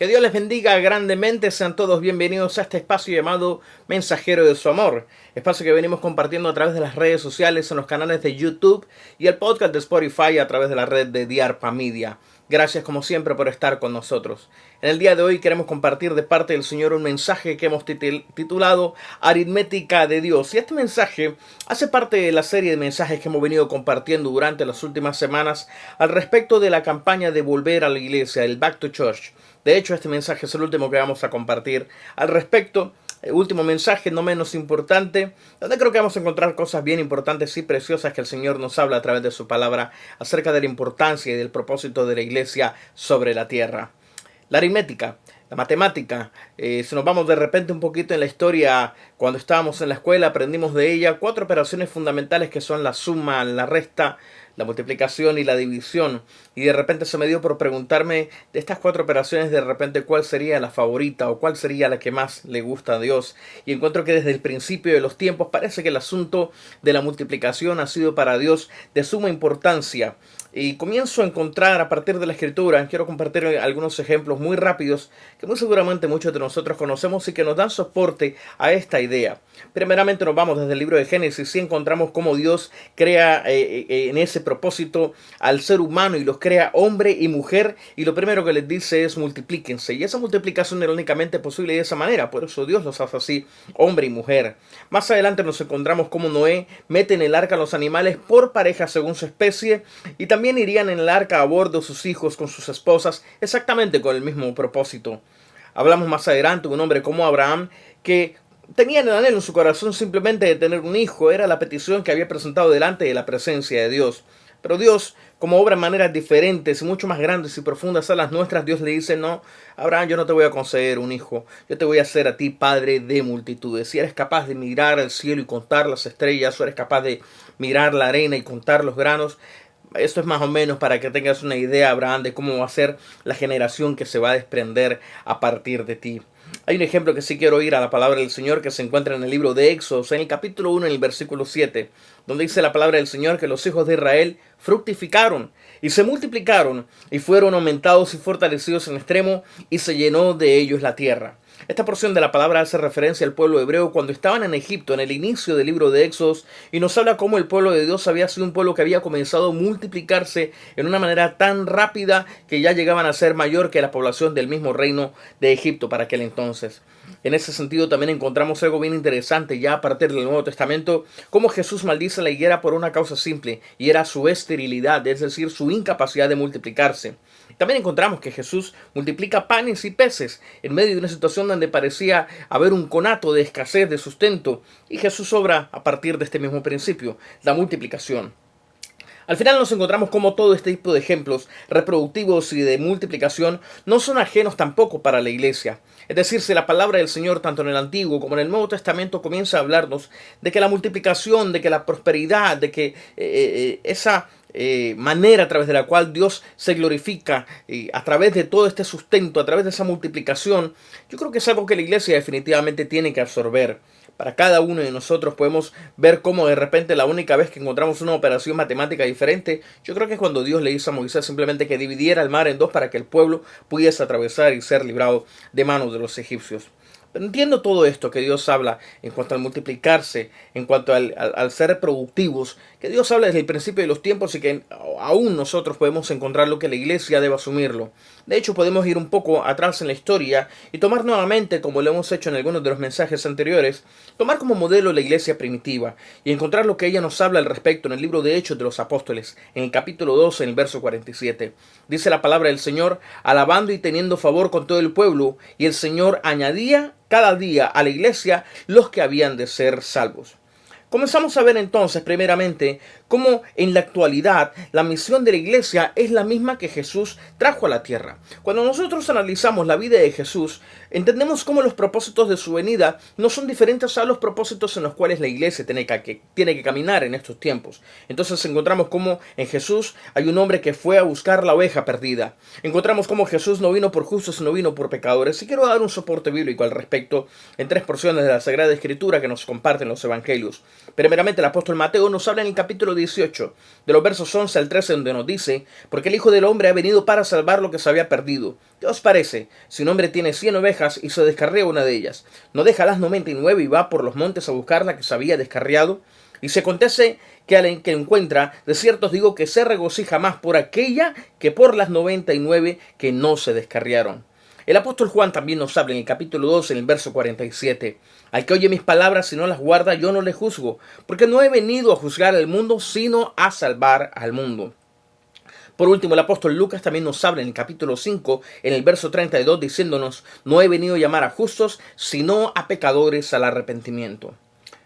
Que Dios les bendiga grandemente, sean todos bienvenidos a este espacio llamado Mensajero de su Amor, espacio que venimos compartiendo a través de las redes sociales, en los canales de YouTube y el podcast de Spotify a través de la red de Diarpa Media. Gracias como siempre por estar con nosotros. En el día de hoy queremos compartir de parte del Señor un mensaje que hemos titulado Aritmética de Dios. Y este mensaje hace parte de la serie de mensajes que hemos venido compartiendo durante las últimas semanas al respecto de la campaña de volver a la iglesia, el Back to Church. De hecho, este mensaje es el último que vamos a compartir al respecto. El último mensaje, no menos importante, donde creo que vamos a encontrar cosas bien importantes y preciosas que el Señor nos habla a través de su palabra acerca de la importancia y del propósito de la iglesia sobre la tierra. La aritmética, la matemática, si nos vamos de repente un poquito en la historia, cuando estábamos en la escuela aprendimos de ella 4 operaciones fundamentales que son la suma, la resta, la multiplicación y la división. Y de repente se me dio por preguntarme de estas 4 operaciones de repente cuál sería la favorita o cuál sería la que más le gusta a Dios. Y encuentro que desde el principio de los tiempos parece que el asunto de la multiplicación ha sido para Dios de suma importancia. Y comienzo a encontrar a partir de la escritura, quiero compartir algunos ejemplos muy rápidos que muy seguramente muchos de nosotros conocemos y que nos dan soporte a esta idea. Primeramente nos vamos desde el libro de Génesis y encontramos cómo Dios crea en ese propósito al ser humano y los crea hombre y mujer, y lo primero que les dice es multiplíquense, y esa multiplicación era únicamente posible de esa manera, por eso Dios los hace así, hombre y mujer. Más adelante nos encontramos cómo Noé mete en el arca a los animales por pareja según su especie, y también irían en el arca a bordo sus hijos con sus esposas, exactamente con el mismo propósito. Hablamos más adelante de un hombre como Abraham que tenía el anhelo en su corazón simplemente de tener un hijo, era la petición que había presentado delante de la presencia de Dios. Pero Dios, como obra en maneras diferentes y mucho más grandes y profundas a las nuestras, Dios le dice: no, Abraham, yo no te voy a conceder un hijo, yo te voy a hacer a ti padre de multitudes. Si eres capaz de mirar al cielo y contar las estrellas, o eres capaz de mirar la arena y contar los granos, esto es más o menos para que tengas una idea, Abraham, de cómo va a ser la generación que se va a desprender a partir de ti. Hay un ejemplo que sí quiero ir a la palabra del Señor que se encuentra en el libro de Éxodo, en el capítulo 1, en el versículo 7, donde dice la palabra del Señor que los hijos de Israel fructificaron y se multiplicaron y fueron aumentados y fortalecidos en extremo, y se llenó de ellos la tierra. Esta porción de la palabra hace referencia al pueblo hebreo cuando estaban en Egipto en el inicio del libro de Éxodo, y nos habla cómo el pueblo de Dios había sido un pueblo que había comenzado a multiplicarse en una manera tan rápida que ya llegaban a ser mayor que la población del mismo reino de Egipto para aquel entonces. En ese sentido también encontramos algo bien interesante ya a partir del Nuevo Testamento, cómo Jesús maldice la higuera por una causa simple, y era su esterilidad, es decir, su incapacidad de multiplicarse. También encontramos que Jesús multiplica panes y peces en medio de una situación donde parecía haber un conato de escasez de sustento, y Jesús obra a partir de este mismo principio, la multiplicación. Al final nos encontramos como todo este tipo de ejemplos reproductivos y de multiplicación no son ajenos tampoco para la iglesia. Es decir, si la palabra del Señor tanto en el Antiguo como en el Nuevo Testamento comienza a hablarnos de que la multiplicación, de que la prosperidad, de que esa manera a través de la cual Dios se glorifica a través de todo este sustento, a través de esa multiplicación, yo creo que es algo que la iglesia definitivamente tiene que absorber. Para cada uno de nosotros podemos ver cómo de repente la única vez que encontramos una operación matemática diferente, yo creo que es cuando Dios le hizo a Moisés simplemente que dividiera el mar en 2 para que el pueblo pudiese atravesar y ser librado de manos de los egipcios. Pero entiendo todo esto que Dios habla en cuanto al multiplicarse, en cuanto al ser productivos, que Dios habla desde el principio de los tiempos y que aún nosotros podemos encontrar lo que la iglesia debe asumirlo. De hecho, podemos ir un poco atrás en la historia y tomar nuevamente, como lo hemos hecho en algunos de los mensajes anteriores, tomar como modelo la iglesia primitiva y encontrar lo que ella nos habla al respecto en el libro de Hechos de los Apóstoles, en el capítulo 12, en el verso 47. Dice la palabra del Señor: alabando y teniendo favor con todo el pueblo, y el Señor añadía cada día a la iglesia los que habían de ser salvos. Comenzamos a ver entonces primeramente cómo en la actualidad la misión de la iglesia es la misma que Jesús trajo a la tierra. Cuando nosotros analizamos la vida de Jesús, entendemos cómo los propósitos de su venida no son diferentes a los propósitos en los cuales la iglesia tiene que caminar en estos tiempos. Entonces encontramos cómo en Jesús hay un hombre que fue a buscar la oveja perdida. Encontramos cómo Jesús no vino por justos, sino vino por pecadores. Y quiero dar un soporte bíblico al respecto en 3 porciones de la Sagrada Escritura que nos comparten los evangelios. Primeramente, el apóstol Mateo nos habla en el capítulo 18, de los versos 11 al 13, donde nos dice: porque el Hijo del Hombre ha venido para salvar lo que se había perdido. ¿Qué os parece? Si un hombre tiene 100 ovejas y se descarría una de ellas, ¿no deja las 99 y va por los montes a buscar la que se había descarriado? Y se acontece que al que encuentra, de cierto os digo que se regocija más por aquella que por las 99 que no se descarriaron. El apóstol Juan también nos habla en el capítulo 2, en el verso 47. Al que oye mis palabras y no las guarda, yo no le juzgo, porque no he venido a juzgar al mundo, sino a salvar al mundo. Por último, el apóstol Lucas también nos habla en el capítulo 5, en el verso 32, diciéndonos, no he venido a llamar a justos, sino a pecadores al arrepentimiento.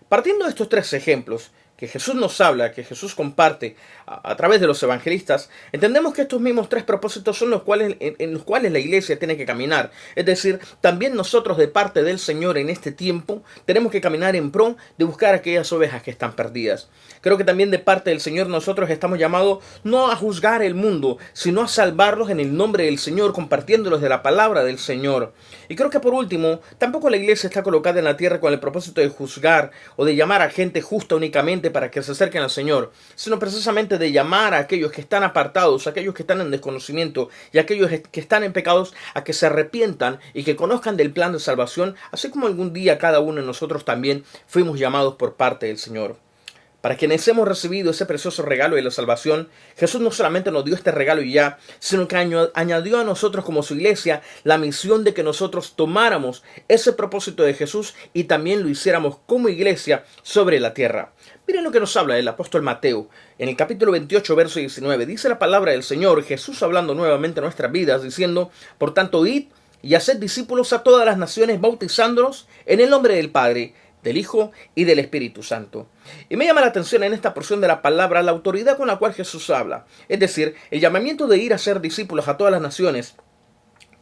Partiendo de estos tres ejemplos que Jesús nos habla, que Jesús comparte a través de los evangelistas, entendemos que estos mismos tres propósitos son en los cuales la iglesia tiene que caminar. Es decir, también nosotros de parte del Señor en este tiempo tenemos que caminar en pro de buscar aquellas ovejas que están perdidas. Creo que también de parte del Señor nosotros estamos llamados no a juzgar el mundo, sino a salvarlos en el nombre del Señor, compartiéndolos de la palabra del Señor. Y creo que por último, tampoco la iglesia está colocada en la tierra con el propósito de juzgar o de llamar a gente justa únicamente para que se acerquen al Señor, sino precisamente de llamar a aquellos que están apartados, a aquellos que están en desconocimiento y a aquellos que están en pecados a que se arrepientan y que conozcan del plan de salvación, así como algún día cada uno de nosotros también fuimos llamados por parte del Señor. Para quienes hemos recibido ese precioso regalo de la salvación, Jesús no solamente nos dio este regalo y ya, sino que añadió a nosotros como su iglesia la misión de que nosotros tomáramos ese propósito de Jesús y también lo hiciéramos como iglesia sobre la tierra. Miren lo que nos habla el apóstol Mateo. En el capítulo 28, verso 19, dice la palabra del Señor, Jesús hablando nuevamente a nuestras vidas, diciendo, por tanto, id y haced discípulos a todas las naciones, bautizándolos en el nombre del Padre, del Hijo y del Espíritu Santo. Y me llama la atención en esta porción de la palabra la autoridad con la cual Jesús habla. Es decir, el llamamiento de ir a ser discípulos a todas las naciones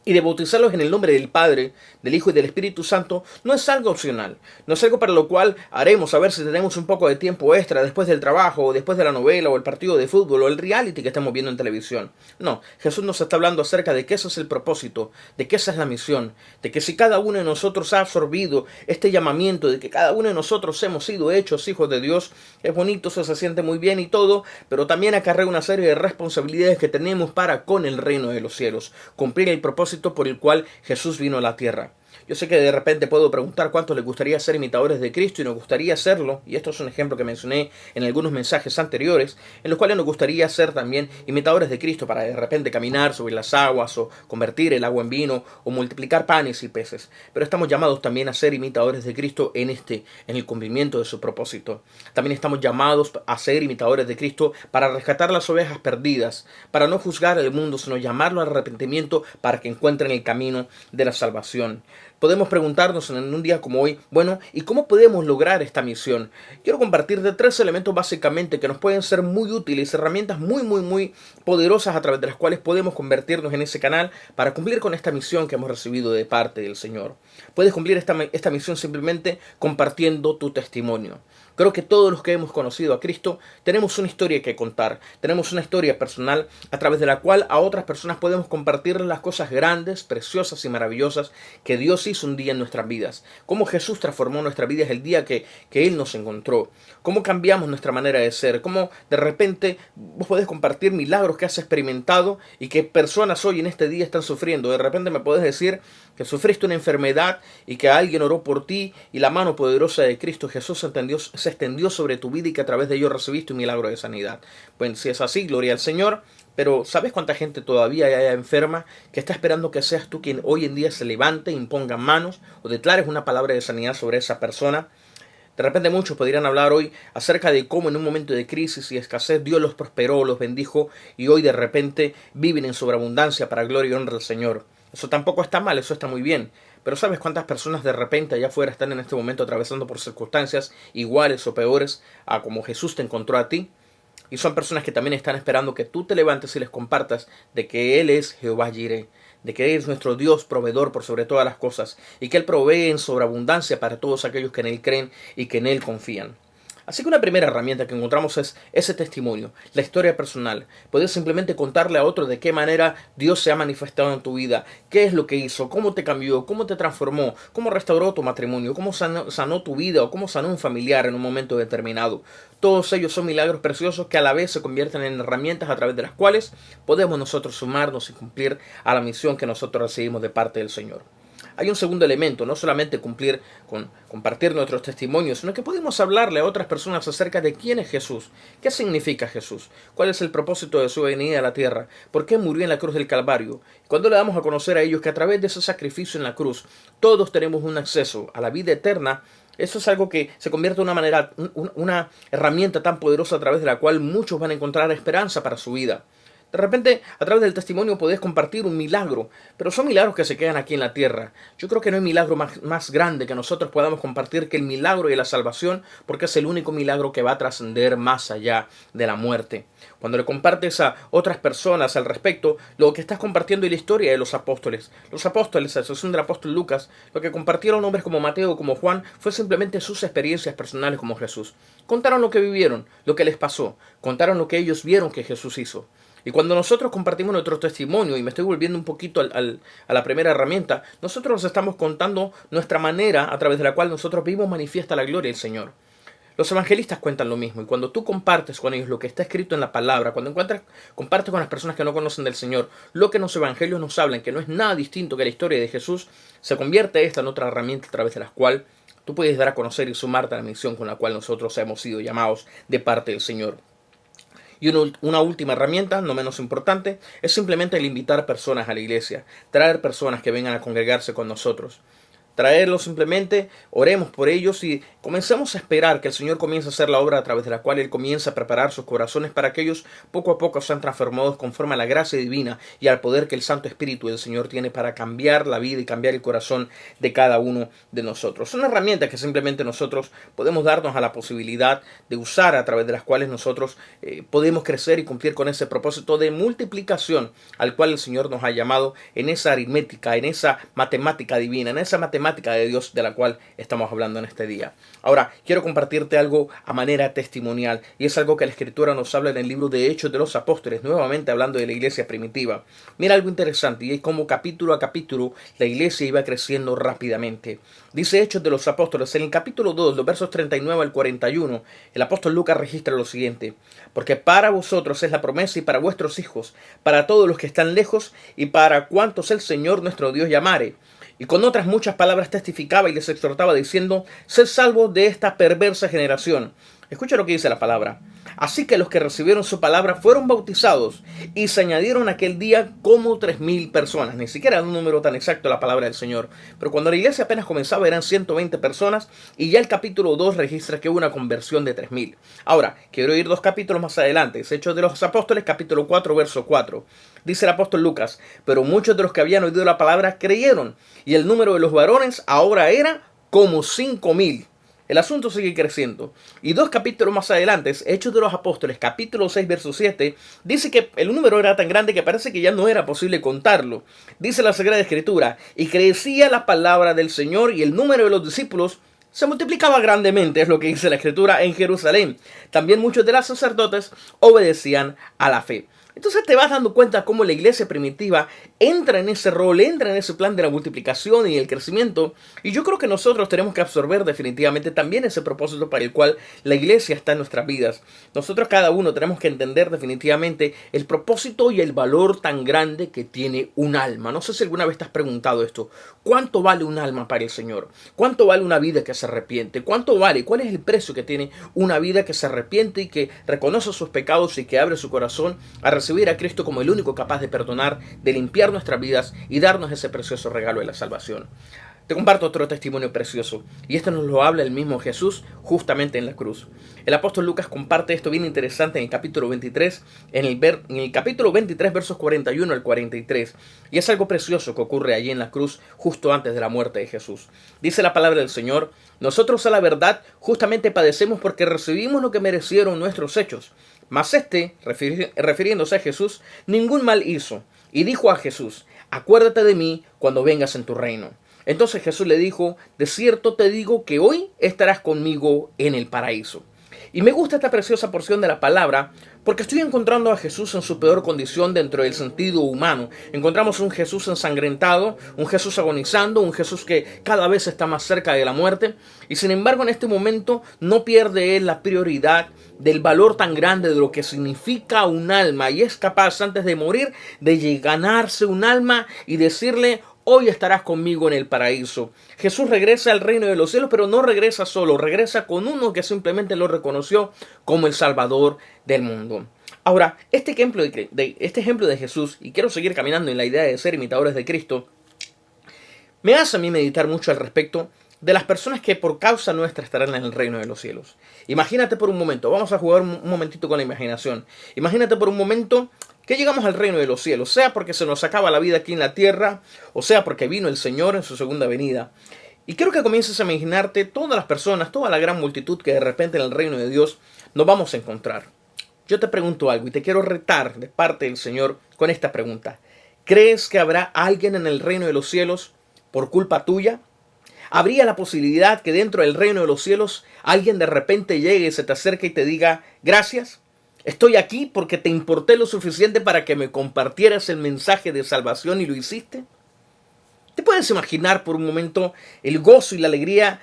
y de bautizarlos en el nombre del Padre, del Hijo y del Espíritu Santo, no es algo opcional. No es algo para lo cual haremos a ver si tenemos un poco de tiempo extra después del trabajo, o después de la novela, o el partido de fútbol, o el reality que estamos viendo en televisión. No, Jesús nos está hablando acerca de que ese es el propósito, de que esa es la misión, de que si cada uno de nosotros ha absorbido este llamamiento, de que cada uno de nosotros hemos sido hechos hijos de Dios, es bonito, eso se siente muy bien y todo, pero también acarrea una serie de responsabilidades que tenemos para con el reino de los cielos, cumplir el propósito por el cual Jesús vino a la tierra. Yo sé que de repente puedo preguntar cuántos les gustaría ser imitadores de Cristo y nos gustaría hacerlo, y esto es un ejemplo que mencioné en algunos mensajes anteriores, en los cuales nos gustaría ser también imitadores de Cristo para de repente caminar sobre las aguas o convertir el agua en vino o multiplicar panes y peces. Pero estamos llamados también a ser imitadores de Cristo en el cumplimiento de su propósito. También estamos llamados a ser imitadores de Cristo para rescatar las ovejas perdidas, para no juzgar al mundo, sino llamarlo al arrepentimiento para que encuentren el camino de la salvación. Podemos preguntarnos en un día como hoy, bueno, ¿y cómo podemos lograr esta misión? Quiero compartirte tres elementos básicamente que nos pueden ser muy útiles, herramientas muy poderosas a través de las cuales podemos convertirnos en ese canal para cumplir con esta misión que hemos recibido de parte del Señor. Puedes cumplir esta misión simplemente compartiendo tu testimonio. Creo que todos los que hemos conocido a Cristo tenemos una historia que contar, tenemos una historia personal a través de la cual a otras personas podemos compartir las cosas grandes, preciosas y maravillosas que Dios hizo un día en nuestras vidas. Cómo Jesús transformó nuestras vidas el día que Él nos encontró. Cómo cambiamos nuestra manera de ser. Cómo de repente vos podés compartir milagros que has experimentado y que personas hoy en este día están sufriendo. De repente me podés decir que sufriste una enfermedad y que alguien oró por ti y la mano poderosa de Cristo Jesús se extendió sobre tu vida y que a través de ello recibiste un milagro de sanidad. Bueno, si es así, gloria al Señor. Pero ¿sabes cuánta gente todavía hay enferma que está esperando que seas tú quien hoy en día se levante, imponga manos o declares una palabra de sanidad sobre esa persona? De repente muchos podrían hablar hoy acerca de cómo en un momento de crisis y escasez Dios los prosperó, los bendijo y hoy de repente viven en sobreabundancia para gloria y honra del Señor. Eso tampoco está mal, eso está muy bien. Pero ¿sabes cuántas personas de repente allá afuera están en este momento atravesando por circunstancias iguales o peores a como Jesús te encontró a ti? Y son personas que también están esperando que tú te levantes y les compartas de que Él es Jehová Jireh, de que Él es nuestro Dios proveedor por sobre todas las cosas y que Él provee en sobreabundancia para todos aquellos que en Él creen y que en Él confían. Así que una primera herramienta que encontramos es ese testimonio, la historia personal. Puedes simplemente contarle a otro de qué manera Dios se ha manifestado en tu vida, qué es lo que hizo, cómo te cambió, cómo te transformó, cómo restauró tu matrimonio, cómo sanó tu vida o cómo sanó un familiar en un momento determinado. Todos ellos son milagros preciosos que a la vez se convierten en herramientas a través de las cuales podemos nosotros sumarnos y cumplir a la misión que nosotros recibimos de parte del Señor. Hay un segundo elemento, no solamente cumplir con compartir nuestros testimonios, sino que podemos hablarle a otras personas acerca de quién es Jesús, qué significa Jesús, cuál es el propósito de su venida a la tierra, por qué murió en la cruz del Calvario. Cuando le damos a conocer a ellos que a través de ese sacrificio en la cruz todos tenemos un acceso a la vida eterna, eso es algo que se convierte en una herramienta tan poderosa a través de la cual muchos van a encontrar esperanza para su vida. De repente, a través del testimonio podés compartir un milagro, pero son milagros que se quedan aquí en la tierra. Yo creo que no hay milagro más grande que nosotros podamos compartir que el milagro de la salvación, porque es el único milagro que va a trascender más allá de la muerte. Cuando le compartes a otras personas al respecto, lo que estás compartiendo es la historia de los apóstoles. Los apóstoles, a excepción del apóstol Lucas, lo que compartieron hombres como Mateo, como Juan, fue simplemente sus experiencias personales como Jesús. Contaron lo que vivieron, lo que les pasó, contaron lo que ellos vieron que Jesús hizo. Y cuando nosotros compartimos nuestro testimonio, y me estoy volviendo un poquito a la primera herramienta, nosotros nos estamos contando nuestra manera a través de la cual nosotros vivimos manifiesta la gloria del Señor. Los evangelistas cuentan lo mismo, y cuando tú compartes con ellos lo que está escrito en la palabra, cuando compartes con las personas que no conocen del Señor lo que los evangelios nos hablan, que no es nada distinto que la historia de Jesús, se convierte esta en otra herramienta a través de la cual tú puedes dar a conocer y sumarte a la misión con la cual nosotros hemos sido llamados de parte del Señor. Y una última herramienta, no menos importante, es simplemente el invitar personas a la iglesia, traer personas que vengan a congregarse con nosotros. Traerlos simplemente, oremos por ellos y comencemos a esperar que el Señor comience a hacer la obra a través de la cual Él comienza a preparar sus corazones para que ellos poco a poco sean transformados conforme a la gracia divina y al poder que el Santo Espíritu del Señor tiene para cambiar la vida y cambiar el corazón de cada uno de nosotros. Son herramientas que simplemente nosotros podemos darnos a la posibilidad de usar a través de las cuales nosotros podemos crecer y cumplir con ese propósito de multiplicación al cual el Señor nos ha llamado en esa aritmética, en esa matemática divina, en esa matemática de Dios de la cual estamos hablando en este día. Ahora, quiero compartirte algo a manera testimonial y es algo que la Escritura nos habla en el libro de Hechos de los Apóstoles, nuevamente hablando de la iglesia primitiva. Mira algo interesante y es como capítulo a capítulo la iglesia iba creciendo rápidamente. Dice Hechos de los Apóstoles, en el capítulo 2, los versos 39 al 41, el apóstol Lucas registra lo siguiente: porque para vosotros es la promesa y para vuestros hijos, para todos los que están lejos y para cuantos el Señor nuestro Dios llamare. Y con otras muchas palabras testificaba y les exhortaba diciendo: sed salvos de esta perversa generación. Escucha lo que dice la palabra. Así que los que recibieron su palabra fueron bautizados y se añadieron aquel día como 3,000 personas. Ni siquiera un número tan exacto la palabra del Señor. Pero cuando la iglesia apenas comenzaba eran 120 personas y ya el capítulo 2 registra que hubo una conversión de 3,000. Ahora, quiero ir 2 capítulos más adelante. Es Hechos de los Apóstoles, capítulo 4, verso 4. Dice el apóstol Lucas: pero muchos de los que habían oído la palabra creyeron y el número de los varones ahora era como 5,000. El asunto sigue creciendo. Y 2 capítulos más adelante, Hechos de los Apóstoles, capítulo 6, verso 7, dice que el número era tan grande que parece que ya no era posible contarlo. Dice la Sagrada Escritura: y crecía la palabra del Señor y el número de los discípulos se multiplicaba grandemente, es lo que dice la Escritura, en Jerusalén. También muchos de los sacerdotes obedecían a la fe. Entonces te vas dando cuenta cómo la iglesia primitiva entra en ese rol, entra en ese plan de la multiplicación y el crecimiento. Y yo creo que nosotros tenemos que absorber definitivamente también ese propósito para el cual la iglesia está en nuestras vidas. Nosotros cada uno tenemos que entender definitivamente el propósito y el valor tan grande que tiene un alma. No sé si alguna vez te has preguntado esto. ¿Cuánto vale un alma para el Señor? ¿Cuánto vale una vida que se arrepiente? ¿Cuánto vale? ¿Cuál es el precio que tiene una vida que se arrepiente y que reconoce sus pecados y que abre su corazón a recibir a Cristo como el único capaz de perdonar, de limpiar nuestras vidas y darnos ese precioso regalo de la salvación? Te comparto otro testimonio precioso, y esto nos lo habla el mismo Jesús justamente en la cruz. El apóstol Lucas comparte esto bien interesante en el capítulo 23, en el capítulo 23, versos 41 al 43, y es algo precioso que ocurre allí en la cruz justo antes de la muerte de Jesús. Dice la palabra del Señor: nosotros a la verdad justamente padecemos porque recibimos lo que merecieron nuestros hechos. Mas refiriéndose a Jesús, ningún mal hizo, y dijo a Jesús: acuérdate de mí cuando vengas en tu reino. Entonces Jesús le dijo: de cierto te digo que hoy estarás conmigo en el paraíso. Y me gusta esta preciosa porción de la palabra porque estoy encontrando a Jesús en su peor condición dentro del sentido humano. Encontramos un Jesús ensangrentado, un Jesús agonizando, un Jesús que cada vez está más cerca de la muerte. Y sin embargo en este momento no pierde él la prioridad del valor tan grande de lo que significa un alma. Y es capaz antes de morir de ganarse un alma y decirle: hoy estarás conmigo en el paraíso. Jesús regresa al reino de los cielos, pero no regresa solo, regresa con uno que simplemente lo reconoció como el Salvador del mundo. Ahora, este ejemplo de Jesús, y quiero seguir caminando en la idea de ser imitadores de Cristo, me hace a mí meditar mucho al respecto de las personas que por causa nuestra estarán en el reino de los cielos. Imagínate por un momento, vamos a jugar un momentito con la imaginación. Imagínate por un momento que llegamos al reino de los cielos, sea porque se nos acaba la vida aquí en la tierra, o sea porque vino el Señor en su segunda venida. Y quiero que comiences a imaginarte todas las personas, toda la gran multitud que de repente en el reino de Dios nos vamos a encontrar. Yo te pregunto algo y te quiero retar de parte del Señor con esta pregunta. ¿Crees que habrá alguien en el reino de los cielos por culpa tuya? ¿Habría la posibilidad que dentro del reino de los cielos alguien de repente llegue, se te acerque y te diga: gracias? Estoy aquí porque te importé lo suficiente para que me compartieras el mensaje de salvación y lo hiciste. ¿Te puedes imaginar por un momento el gozo y la alegría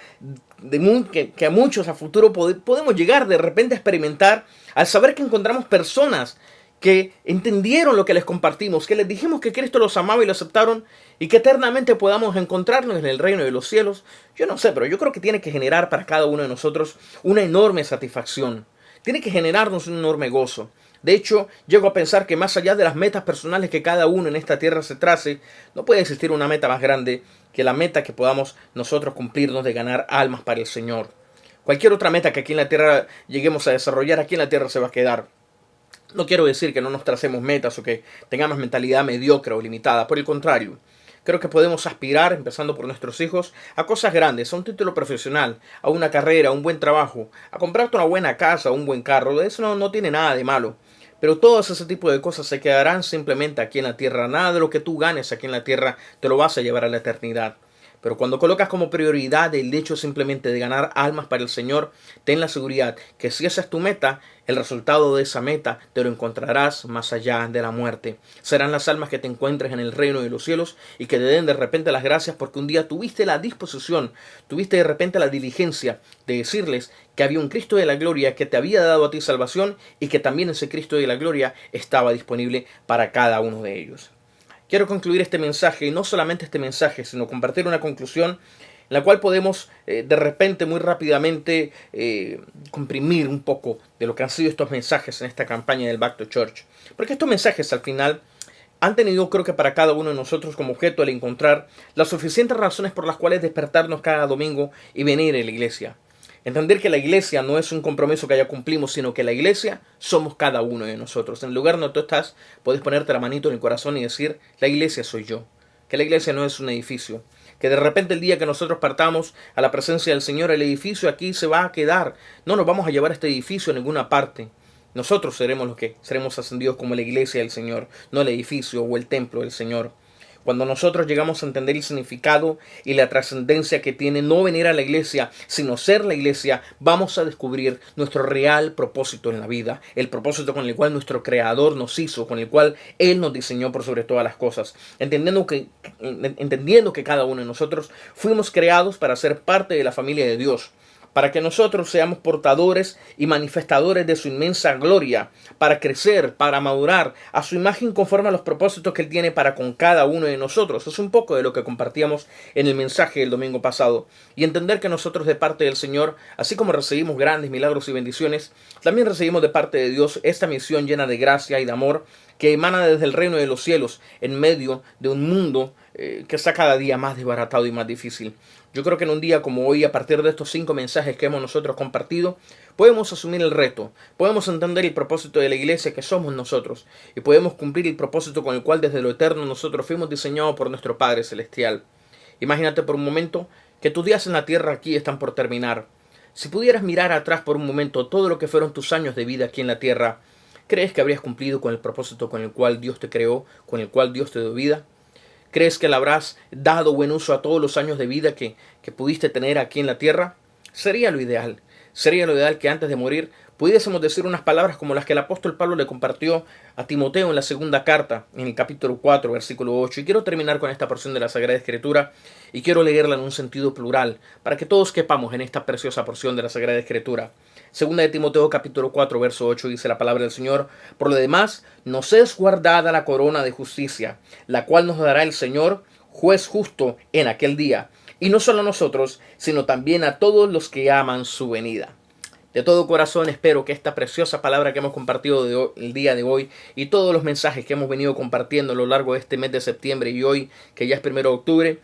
que a muchos a futuro podemos llegar de repente a experimentar al saber que encontramos personas que entendieron lo que les compartimos, que les dijimos que Cristo los amaba y lo aceptaron, y que eternamente podamos encontrarnos en el reino de los cielos? Yo no sé, pero yo creo que tiene que generar para cada uno de nosotros una enorme satisfacción. Tiene que generarnos un enorme gozo. De hecho, llego a pensar que más allá de las metas personales que cada uno en esta tierra se trace, no puede existir una meta más grande que la meta que podamos nosotros cumplirnos de ganar almas para el Señor. Cualquier otra meta que aquí en la tierra lleguemos a desarrollar, aquí en la tierra se va a quedar. No quiero decir que no nos tracemos metas o que tengamos mentalidad mediocre o limitada. Por el contrario, creo que podemos aspirar, empezando por nuestros hijos, a cosas grandes, a un título profesional, a una carrera, a un buen trabajo, a comprarte una buena casa, un buen carro. De eso no tiene nada de malo. Pero todo ese tipo de cosas se quedarán simplemente aquí en la tierra. Nada de lo que tú ganes aquí en la tierra te lo vas a llevar a la eternidad. Pero cuando colocas como prioridad el hecho simplemente de ganar almas para el Señor, ten la seguridad que si esa es tu meta, el resultado de esa meta te lo encontrarás más allá de la muerte. Serán las almas que te encuentres en el reino de los cielos y que te den de repente las gracias porque un día tuviste la disposición, tuviste de repente la diligencia de decirles que había un Cristo de la gloria que te había dado a ti salvación y que también ese Cristo de la gloria estaba disponible para cada uno de ellos. Quiero concluir este mensaje, y no solamente este mensaje, sino compartir una conclusión en la cual podemos de repente muy rápidamente comprimir un poco de lo que han sido estos mensajes en esta campaña del Back to Church. Porque estos mensajes al final han tenido, creo que para cada uno de nosotros como objeto el encontrar las suficientes razones por las cuales despertarnos cada domingo y venir a la iglesia. Entender que la iglesia no es un compromiso que ya cumplimos, sino que la iglesia somos cada uno de nosotros. En el lugar donde tú estás, puedes ponerte la manito en el corazón y decir: la iglesia soy yo. Que la iglesia no es un edificio. Que de repente el día que nosotros partamos a la presencia del Señor, el edificio aquí se va a quedar. No nos vamos a llevar este edificio a ninguna parte. Nosotros seremos los que seremos ascendidos como la iglesia del Señor, no el edificio o el templo del Señor. Cuando nosotros llegamos a entender el significado y la trascendencia que tiene no venir a la iglesia, sino ser la iglesia, vamos a descubrir nuestro real propósito en la vida, el propósito con el cual nuestro Creador nos hizo, con el cual Él nos diseñó por sobre todas las cosas, entendiendo que cada uno de nosotros fuimos creados para ser parte de la familia de Dios, para que nosotros seamos portadores y manifestadores de su inmensa gloria, para crecer, para madurar a su imagen conforme a los propósitos que Él tiene para con cada uno de nosotros. Es un poco de lo que compartíamos en el mensaje del domingo pasado. Y entender que nosotros de parte del Señor, así como recibimos grandes milagros y bendiciones, también recibimos de parte de Dios esta misión llena de gracia y de amor que emana desde el reino de los cielos en medio de un mundo que está cada día más desbaratado y más difícil. Yo creo que en un día como hoy, a partir de estos 5 mensajes que hemos nosotros compartido, podemos asumir el reto, podemos entender el propósito de la iglesia que somos nosotros y podemos cumplir el propósito con el cual desde lo eterno nosotros fuimos diseñados por nuestro Padre Celestial. Imagínate por un momento que tus días en la tierra aquí están por terminar. Si pudieras mirar atrás por un momento todo lo que fueron tus años de vida aquí en la tierra, ¿crees que habrías cumplido con el propósito con el cual Dios te creó, con el cual Dios te dio vida? ¿Crees que le habrás dado buen uso a todos los años de vida que pudiste tener aquí en la tierra? Sería lo ideal. Sería lo ideal que antes de morir pudiésemos decir unas palabras como las que el apóstol Pablo le compartió a Timoteo en la segunda carta, en el capítulo 4, versículo 8. Y quiero terminar con esta porción de la Sagrada Escritura y quiero leerla en un sentido plural, para que todos quepamos en esta preciosa porción de la Sagrada Escritura. Segunda de Timoteo capítulo 4, verso 8 dice la palabra del Señor: por lo demás, nos es guardada la corona de justicia, la cual nos dará el Señor, juez justo, en aquel día. Y no solo a nosotros, sino también a todos los que aman su venida. De todo corazón espero que esta preciosa palabra que hemos compartido el día de hoy y todos los mensajes que hemos venido compartiendo a lo largo de este mes de septiembre y hoy, que ya es 1 de octubre,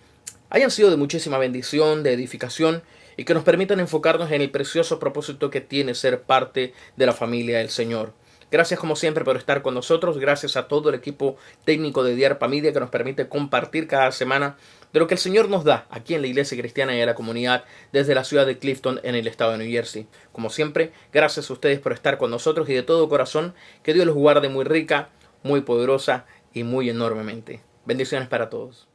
hayan sido de muchísima bendición, de edificación y que nos permitan enfocarnos en el precioso propósito que tiene ser parte de la familia del Señor. Gracias como siempre por estar con nosotros. Gracias a todo el equipo técnico de Diarpa Media que nos permite compartir cada semana de lo que el Señor nos da aquí en la Iglesia Cristiana y en la comunidad desde la ciudad de Clifton en el estado de New Jersey. Como siempre, gracias a ustedes por estar con nosotros y de todo corazón que Dios los guarde muy rica, muy poderosa y muy enormemente. Bendiciones para todos.